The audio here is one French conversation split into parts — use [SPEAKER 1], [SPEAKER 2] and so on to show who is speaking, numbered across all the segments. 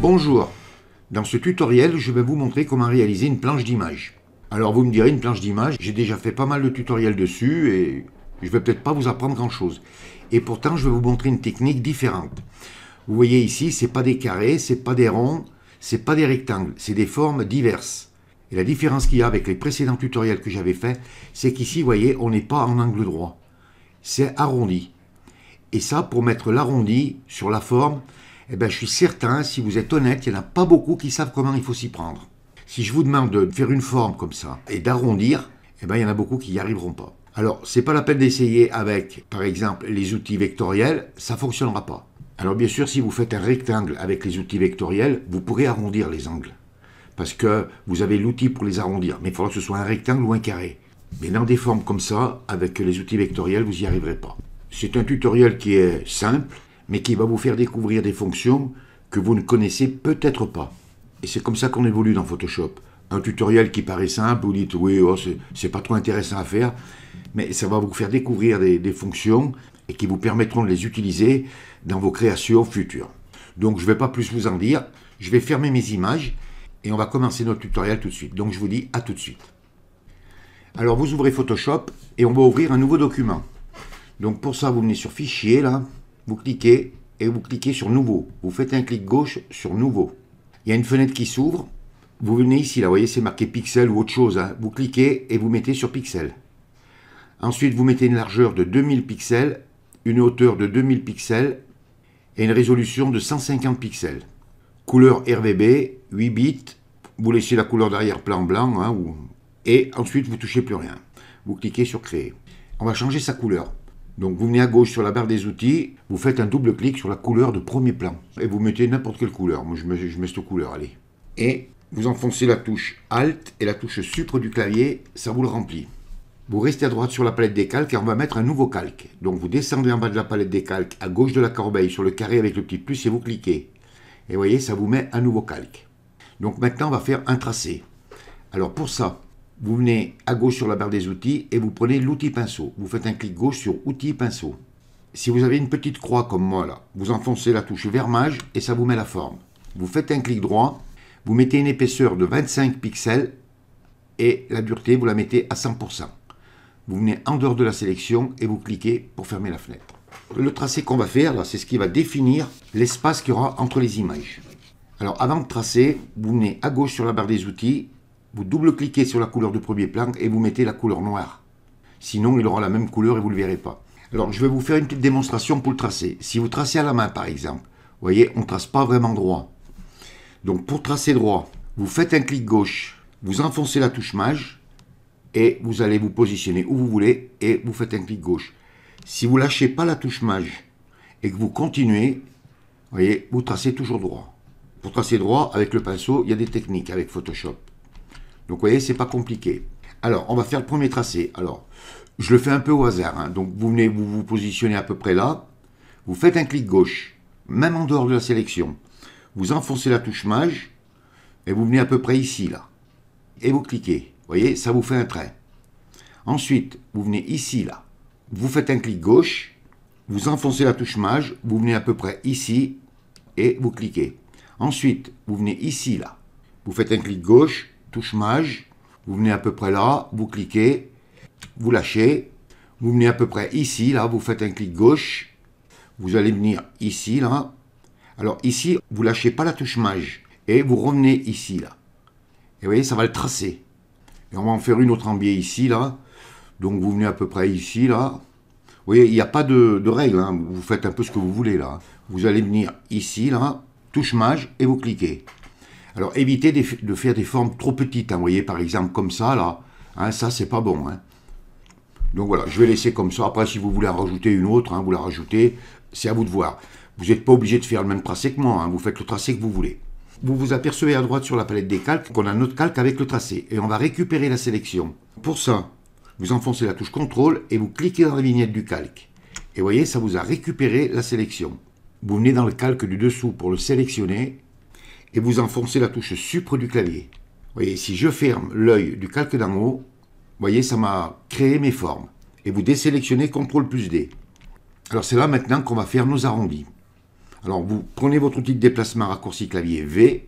[SPEAKER 1] Bonjour, dans ce tutoriel, je vais vous montrer comment réaliser une planche d'image. Alors vous me direz, une planche d'image, j'ai déjà fait pas mal de tutoriels dessus et je vais peut-être pas vous apprendre grand chose. Et pourtant, je vais vous montrer une technique différente. Vous voyez ici, c'est pas des carrés, c'est pas des ronds, c'est pas des rectangles, c'est des formes diverses. Et la différence qu'il y a avec les précédents tutoriels que j'avais fait, c'est qu'ici, vous voyez, on n'est pas en angle droit. C'est arrondi. Et ça, pour mettre l'arrondi sur la forme, eh ben, je suis certain, si vous êtes honnête, il n'y en a pas beaucoup qui savent comment il faut s'y prendre. Si je vous demande de faire une forme comme ça et d'arrondir, eh ben, il y en a beaucoup qui n'y arriveront pas. Alors, c'est pas la peine d'essayer avec, par exemple, les outils vectoriels, ça ne fonctionnera pas. Alors bien sûr, si vous faites un rectangle avec les outils vectoriels, vous pourrez arrondir les angles. Parce que vous avez l'outil pour les arrondir, mais il faudra que ce soit un rectangle ou un carré. Mais dans des formes comme ça, avec les outils vectoriels, vous n'y arriverez pas. C'est un tutoriel qui est simple, mais qui va vous faire découvrir des fonctions que vous ne connaissez peut-être pas. Et c'est comme ça qu'on évolue dans Photoshop. Un tutoriel qui paraît simple, vous dites oui, oh, c'est pas trop intéressant à faire, mais ça va vous faire découvrir des fonctions et qui vous permettront de les utiliser dans vos créations futures. Donc je ne vais pas plus vous en dire, je vais fermer mes images et on va commencer notre tutoriel tout de suite. Donc je vous dis à tout de suite. Alors vous ouvrez Photoshop et on va ouvrir un nouveau document. Donc pour ça, vous venez sur Fichier, là, vous cliquez et vous cliquez sur Nouveau. Vous faites un clic gauche sur Nouveau. Il y a une fenêtre qui s'ouvre. Vous venez ici, là, vous voyez, c'est marqué Pixel ou autre chose. Hein. Vous cliquez et vous mettez sur Pixel. Ensuite, vous mettez une largeur de 2000 pixels, une hauteur de 2000 pixels et une résolution de 150 pixels. Couleur RGB, 8 bits. Vous laissez la couleur d'arrière-plan blanc. Hein, et ensuite, vous ne touchez plus rien. Vous cliquez sur Créer. On va changer sa couleur. Donc vous venez à gauche sur la barre des outils, vous faites un double clic sur la couleur de premier plan. Et vous mettez n'importe quelle couleur. Moi je mets cette couleur, allez. Et vous enfoncez la touche Alt et la touche Supre du clavier, ça vous le remplit. Vous restez à droite sur la palette des calques et on va mettre un nouveau calque. Donc vous descendez en bas de la palette des calques, à gauche de la corbeille, sur le carré avec le petit plus et vous cliquez. Et vous voyez, ça vous met un nouveau calque. Donc maintenant on va faire un tracé. Alors pour ça, vous venez à gauche sur la barre des outils et vous prenez l'outil pinceau. Vous faites un clic gauche sur Outils pinceau. Si vous avez une petite croix comme moi là, vous enfoncez la touche Vermage et ça vous met la forme. Vous faites un clic droit, vous mettez une épaisseur de 25 pixels et la dureté vous la mettez à 100%. Vous venez en dehors de la sélection et vous cliquez pour fermer la fenêtre. Le tracé qu'on va faire là, c'est ce qui va définir l'espace qu'il y aura entre les images. Alors avant de tracer, vous venez à gauche sur la barre des outils. Vous double-cliquez sur la couleur de premier plan et vous mettez la couleur noire. Sinon, il aura la même couleur et vous ne le verrez pas. Alors, je vais vous faire une petite démonstration pour le tracer. Si vous tracez à la main, par exemple, vous voyez, on ne trace pas vraiment droit. Donc, pour tracer droit, vous faites un clic gauche, vous enfoncez la touche Maj et vous allez vous positionner où vous voulez et vous faites un clic gauche. Si vous ne lâchez pas la touche Maj et que vous continuez, vous voyez, vous tracez toujours droit. Pour tracer droit, avec le pinceau, il y a des techniques avec Photoshop. Donc, vous voyez, c'est pas compliqué. Alors, on va faire le premier tracé. Alors, je le fais un peu au hasard. Hein. Donc, vous venez vous positionner à peu près là. Vous faites un clic gauche, même en dehors de la sélection. Vous enfoncez la touche Maj et vous venez à peu près ici, là. Et vous cliquez. Vous voyez, ça vous fait un trait. Ensuite, vous venez ici, là. Vous faites un clic gauche. Vous enfoncez la touche Maj. Vous venez à peu près ici et vous cliquez. Ensuite, vous venez ici, là. Vous faites un clic gauche. Touche Maj, vous venez à peu près là, vous cliquez, vous lâchez, vous venez à peu près ici, là, vous faites un clic gauche, vous allez venir ici, là. Alors ici, vous ne lâchez pas la touche Maj et vous revenez ici, là. Et vous voyez, ça va le tracer. Et on va en faire une autre en biais ici, là. Donc vous venez à peu près ici, là. Vous voyez, il n'y a pas de règle, hein. Vous faites un peu ce que vous voulez, là. Vous allez venir ici, là, touche Maj et vous cliquez. Alors, évitez de faire des formes trop petites. Hein, vous voyez, par exemple, comme ça, là. Hein, ça, c'est pas bon. Hein. Donc, voilà, je vais laisser comme ça. Après, si vous voulez en rajouter une autre, hein, vous la rajoutez. C'est à vous de voir. Vous n'êtes pas obligé de faire le même tracé que moi. Hein, vous faites le tracé que vous voulez. Vous vous apercevez à droite sur la palette des calques qu'on a notre calque avec le tracé. Et on va récupérer la sélection. Pour ça, vous enfoncez la touche CTRL et vous cliquez dans la vignette du calque. Et vous voyez, ça vous a récupéré la sélection. Vous venez dans le calque du dessous pour le sélectionner. Et vous enfoncez la touche Supre du clavier. Vous voyez, si je ferme l'œil du calque d'en haut, vous voyez, ça m'a créé mes formes. Et vous désélectionnez CTRL plus D. Alors c'est là maintenant qu'on va faire nos arrondis. Alors vous prenez votre outil de déplacement raccourci clavier V,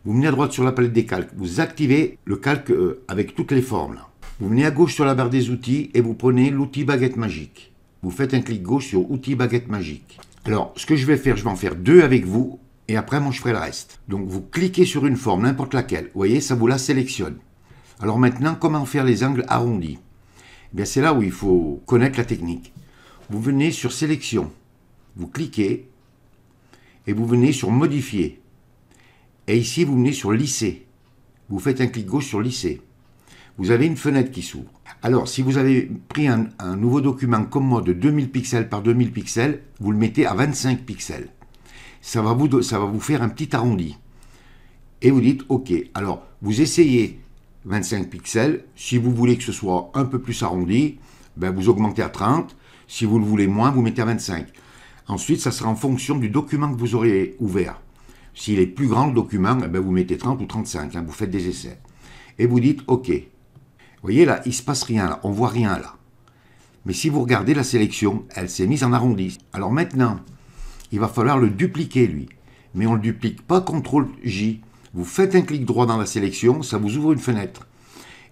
[SPEAKER 1] vous venez à droite sur la palette des calques, vous activez le calque avec toutes les formes là. Vous venez à gauche sur la barre des outils et vous prenez l'outil baguette magique. Vous faites un clic gauche sur outil baguette magique. Alors ce que je vais faire, je vais en faire 2 avec vous et après moi je ferai le reste. Donc vous cliquez sur une forme, n'importe laquelle, vous voyez, ça vous la sélectionne. Alors maintenant, comment faire les angles arrondis? Eh bien c'est là où il faut connaître la technique. Vous venez sur sélection, vous cliquez et vous venez sur modifier. Et ici vous venez sur lisser. Vous faites un clic gauche sur lisser. Vous avez une fenêtre qui s'ouvre. Alors, si vous avez pris un nouveau document comme moi de 2000 pixels par 2000 pixels, vous le mettez à 25 pixels. Ça va vous faire un petit arrondi. Et vous dites OK. Alors, vous essayez 25 pixels. Si vous voulez que ce soit un peu plus arrondi, ben vous augmentez à 30. Si vous le voulez moins, vous mettez à 25. Ensuite, ça sera en fonction du document que vous aurez ouvert. S'il est plus grand le document, ben vous mettez 30 ou 35. Vous faites des essais. Et vous dites OK. Vous voyez là, il ne se passe rien là, on ne voit rien là. Mais si vous regardez la sélection, elle s'est mise en arrondi. Alors maintenant, il va falloir le dupliquer lui. Mais on ne le duplique pas CTRL-J. Vous faites un clic droit dans la sélection, ça vous ouvre une fenêtre.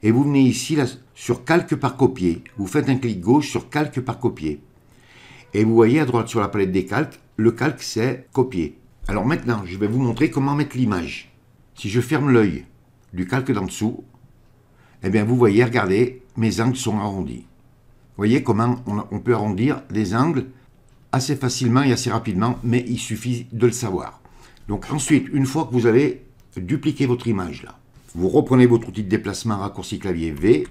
[SPEAKER 1] Et vous venez ici là, sur calque par copier. Vous faites un clic gauche sur calque par copier. Et vous voyez à droite sur la palette des calques, le calque c'est copier. Alors maintenant, je vais vous montrer comment mettre l'image. Si je ferme l'œil du calque d'en dessous, eh bien vous voyez, regardez, mes angles sont arrondis. Vous voyez comment on peut arrondir les angles assez facilement et assez rapidement, mais il suffit de le savoir. Donc ensuite, une fois que vous avez dupliqué votre image là, vous reprenez votre outil de déplacement raccourci clavier V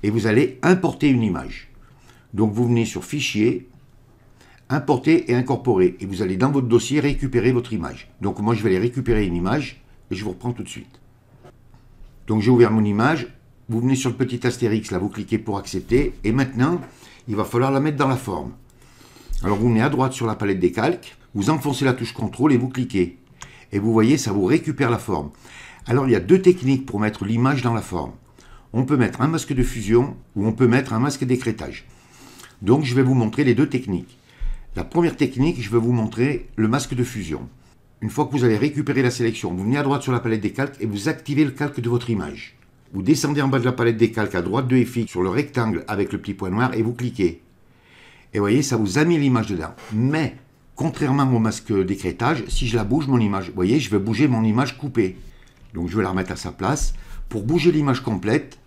[SPEAKER 1] et vous allez importer une image. Donc vous venez sur Fichier, Importer et incorporer et vous allez dans votre dossier récupérer votre image. Donc moi je vais aller récupérer une image et je vous reprends tout de suite. Donc j'ai ouvert mon image. Vous venez sur le petit astérix, là, vous cliquez pour accepter. Et maintenant, il va falloir la mettre dans la forme. Alors, vous venez à droite sur la palette des calques, vous enfoncez la touche CTRL et vous cliquez. Et vous voyez, ça vous récupère la forme. Alors, il y a 2 techniques pour mettre l'image dans la forme. On peut mettre un masque de fusion ou on peut mettre un masque d'écrêtage. Donc, je vais vous montrer les 2 techniques. La première technique, je vais vous montrer le masque de fusion. Une fois que vous avez récupéré la sélection, vous venez à droite sur la palette des calques et vous activez le calque de votre image. Vous descendez en bas de la palette des calques à droite de FX sur le rectangle avec le petit point noir et vous cliquez. Et vous voyez, ça vous a mis l'image dedans. Mais, contrairement au masque d'écrêtage, si je la bouge, mon image, vous voyez, je vais bouger mon image coupée. Donc je vais la remettre à sa place. Pour bouger l'image complète,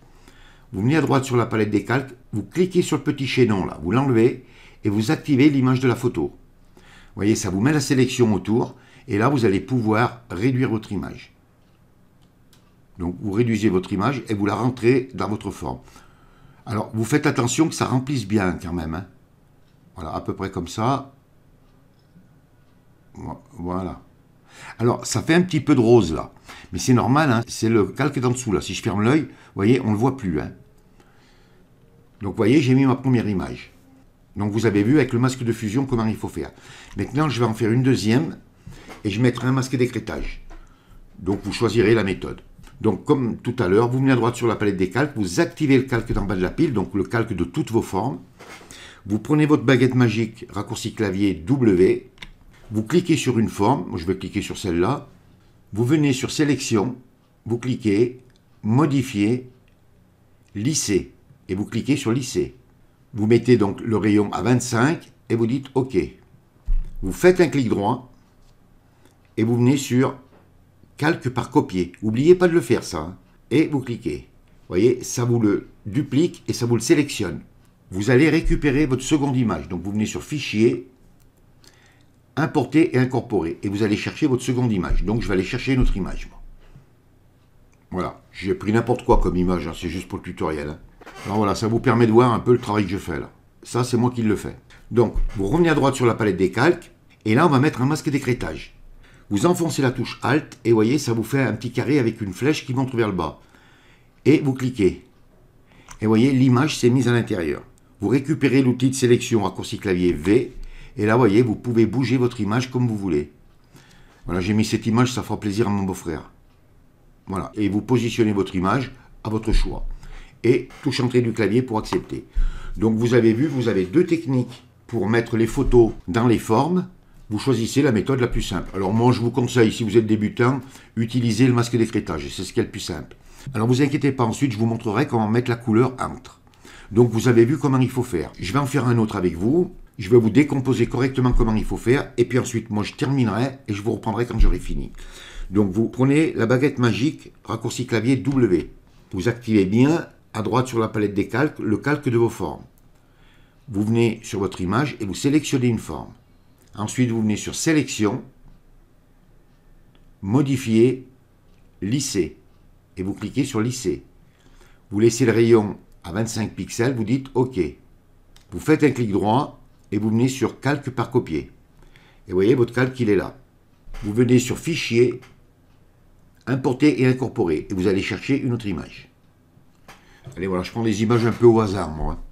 [SPEAKER 1] vous venez à droite sur la palette des calques, vous cliquez sur le petit chaînon là, vous l'enlevez et vous activez l'image de la photo. Vous voyez, ça vous met la sélection autour et là vous allez pouvoir réduire votre image. Donc vous réduisez votre image et vous la rentrez dans votre forme. Alors vous faites attention que ça remplisse bien quand même. Hein. Voilà, à peu près comme ça. Voilà. Alors ça fait un petit peu de rose là. Mais c'est normal, hein, c'est le calque d'en dessous là. Si je ferme l'œil, vous voyez, on ne le voit plus. Hein. Donc vous voyez, j'ai mis ma première image. Donc vous avez vu avec le masque de fusion comment il faut faire. Maintenant je vais en faire une deuxième et je mettrai un masque d'écrêtage. Donc vous choisirez la méthode. Donc comme tout à l'heure, vous venez à droite sur la palette des calques, vous activez le calque d'en bas de la pile, donc le calque de toutes vos formes. Vous prenez votre baguette magique, raccourci clavier W, vous cliquez sur une forme, moi je vais cliquer sur celle-là, vous venez sur sélection, vous cliquez, modifier, lisser, et vous cliquez sur lisser. Vous mettez donc le rayon à 25 et vous dites OK. Vous faites un clic droit et vous venez sur calque par copier. N'oubliez pas de le faire ça. Hein. Et vous cliquez. Vous voyez, ça vous le duplique et ça vous le sélectionne. Vous allez récupérer votre seconde image. Donc vous venez sur Fichier, Importer et incorporer. Et vous allez chercher votre seconde image. Donc je vais aller chercher une autre image. Moi. Voilà. J'ai pris n'importe quoi comme image. Hein. C'est juste pour le tutoriel. Hein. Alors voilà, ça vous permet de voir un peu le travail que je fais là. Ça, c'est moi qui le fais. Donc, vous revenez à droite sur la palette des calques. Et là, on va mettre un masque d'écrêtage. Vous enfoncez la touche Alt et voyez, ça vous fait un petit carré avec une flèche qui montre vers le bas. Et vous cliquez. Et voyez, l'image s'est mise à l'intérieur. Vous récupérez l'outil de sélection raccourci clavier V. Et là, voyez, vous pouvez bouger votre image comme vous voulez. Voilà, j'ai mis cette image, ça fera plaisir à mon beau-frère. Voilà, et vous positionnez votre image à votre choix. Et touche entrée du clavier pour accepter. Donc vous avez vu, vous avez 2 techniques pour mettre les photos dans les formes. vous choisissez la méthode la plus simple. Alors moi, je vous conseille, si vous êtes débutant, utilisez le masque d'écrêtage, c'est ce qui est le plus simple. Alors vous inquiétez pas, ensuite je vous montrerai comment mettre la couleur entre. Donc vous avez vu comment il faut faire. Je vais en faire un autre avec vous, je vais vous décomposer correctement comment il faut faire, et puis ensuite moi je terminerai et je vous reprendrai quand j'aurai fini. Donc vous prenez la baguette magique, raccourci clavier W. Vous activez bien à droite sur la palette des calques, le calque de vos formes. Vous venez sur votre image et vous sélectionnez une forme. Ensuite vous venez sur sélection, modifier, lisser. Et vous cliquez sur lisser. Vous laissez le rayon à 25 pixels, vous dites OK. Vous faites un clic droit et vous venez sur calque par copier. Et vous voyez, votre calque, il est là. Vous venez sur fichier, importer et incorporer. Et vous allez chercher une autre image. Allez, voilà, je prends des images un peu au hasard, moi.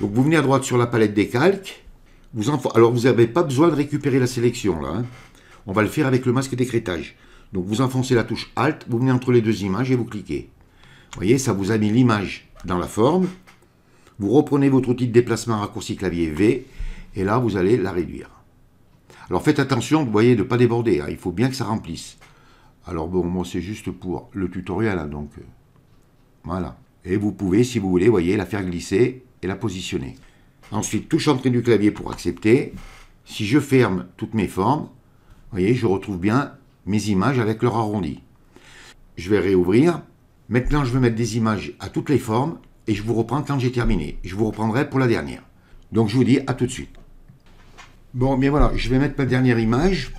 [SPEAKER 1] Donc vous venez à droite sur la palette des calques. Alors vous n'avez pas besoin de récupérer la sélection, là. Hein. On va le faire avec le masque d'écrêtage. Donc vous enfoncez la touche Alt, vous venez entre les deux images et vous cliquez. Vous voyez, ça vous a mis l'image dans la forme. Vous reprenez votre outil de déplacement raccourci clavier V, et là vous allez la réduire. Alors faites attention, vous voyez, de ne pas déborder, hein, il faut bien que ça remplisse. Alors bon, moi c'est juste pour le tutoriel, hein, donc voilà. Et vous pouvez, si vous voulez, voyez, la faire glisser et la positionner. Ensuite, touche entrée du clavier pour accepter. Si je ferme toutes mes formes, vous voyez, je retrouve bien mes images avec leur arrondi. Je vais réouvrir. Maintenant, je vais mettre des images à toutes les formes et je vous reprends quand j'ai terminé. Je vous reprendrai pour la dernière. Donc, je vous dis à tout de suite. Bon, bien voilà, je vais mettre ma dernière image.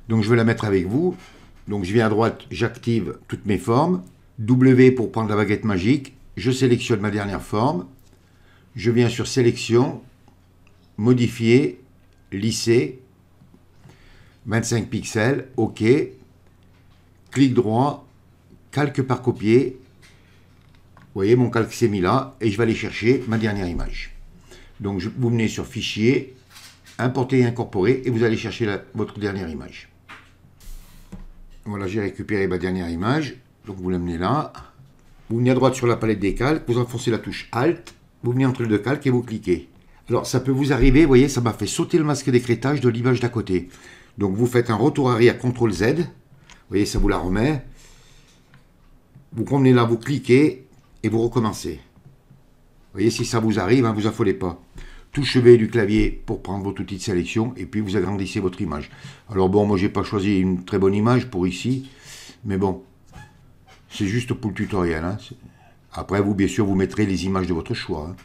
[SPEAKER 1] Donc, je vais la mettre avec vous. Donc, je viens à droite, j'active toutes mes formes. W pour prendre la baguette magique. Je sélectionne ma dernière forme. Je viens sur sélection, modifier, lisser. 25 pixels, OK, clic droit, calque par copier, vous voyez mon calque s'est mis là, et je vais aller chercher ma dernière image. Donc vous venez sur fichier, importer et incorporer, et vous allez chercher votre dernière image. Voilà, j'ai récupéré ma dernière image, donc vous l'amenez là, vous venez à droite sur la palette des calques, vous enfoncez la touche Alt, vous venez entre les deux calques et vous cliquez. Alors ça peut vous arriver, vous voyez, ça m'a fait sauter le masque d'écrêtage de l'image d'à côté. Donc vous faites un retour arrière CTRL Z, vous voyez, ça vous la remet. Vous promenez là, vous cliquez et vous recommencez. Vous voyez, si ça vous arrive, hein, vous affolez pas. Touche V du clavier pour prendre votre outil de sélection et puis vous agrandissez votre image. Alors bon, moi j'ai pas choisi une très bonne image pour ici, mais bon, c'est juste pour le tutoriel. Hein. Après vous, bien sûr, vous mettrez les images de votre choix. Hein.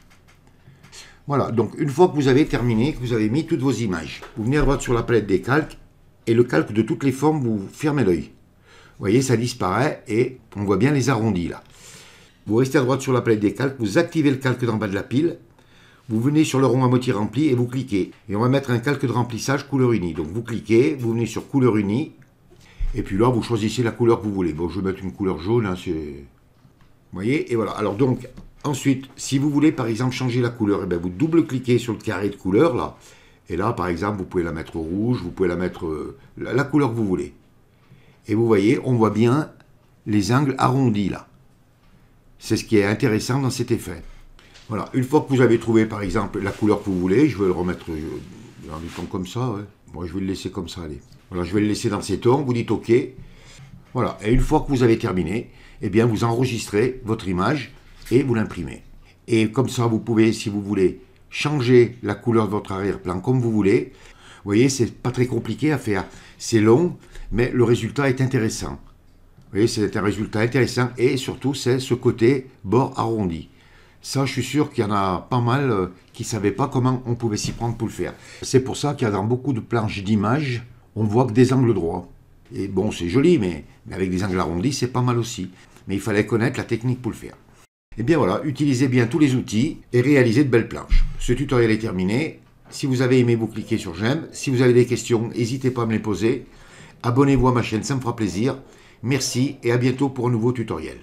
[SPEAKER 1] Voilà, donc une fois que vous avez terminé, que vous avez mis toutes vos images, vous venez à droite sur la palette des calques, et le calque de toutes les formes, vous fermez l'œil. Vous voyez, ça disparaît, et on voit bien les arrondis là. Vous restez à droite sur la palette des calques, vous activez le calque d'en bas de la pile, vous venez sur le rond à moitié rempli, et vous cliquez. Et on va mettre un calque de remplissage couleur unie. Donc vous cliquez, vous venez sur couleur unie, et puis là, vous choisissez la couleur que vous voulez. Bon, je vais mettre une couleur jaune, hein, c'est... Vous voyez, et voilà. Alors donc... Ensuite, si vous voulez par exemple changer la couleur, eh bien, vous double-cliquez sur le carré de couleur là. Et là, par exemple, vous pouvez la mettre rouge, vous pouvez la mettre la couleur que vous voulez. Et vous voyez, on voit bien les angles arrondis là. C'est ce qui est intéressant dans cet effet. Voilà, une fois que vous avez trouvé par exemple la couleur que vous voulez, je vais le remettre dans des tons comme ça. Ouais. Moi, je vais le laisser comme ça, allez. Voilà, je vais le laisser dans ces tons, vous dites OK. Voilà, et une fois que vous avez terminé, eh bien, vous enregistrez votre image et vous l'imprimez. Et comme ça, vous pouvez, si vous voulez, changer la couleur de votre arrière-plan comme vous voulez. Vous voyez, c'est pas très compliqué à faire. C'est long, mais le résultat est intéressant. Vous voyez, c'est un résultat intéressant et surtout, c'est ce côté bord arrondi. Ça, je suis sûr qu'il y en a pas mal qui ne savaient pas comment on pouvait s'y prendre pour le faire. C'est pour ça qu'il y a dans beaucoup de planches d'images, on voit que des angles droits. Et bon, c'est joli, mais avec des angles arrondis, c'est pas mal aussi. Mais il fallait connaître la technique pour le faire. Et bien voilà, utilisez bien tous les outils et réalisez de belles planches. Ce tutoriel est terminé. Si vous avez aimé, vous cliquez sur j'aime. Si vous avez des questions, n'hésitez pas à me les poser. Abonnez-vous à ma chaîne, ça me fera plaisir. Merci et à bientôt pour un nouveau tutoriel.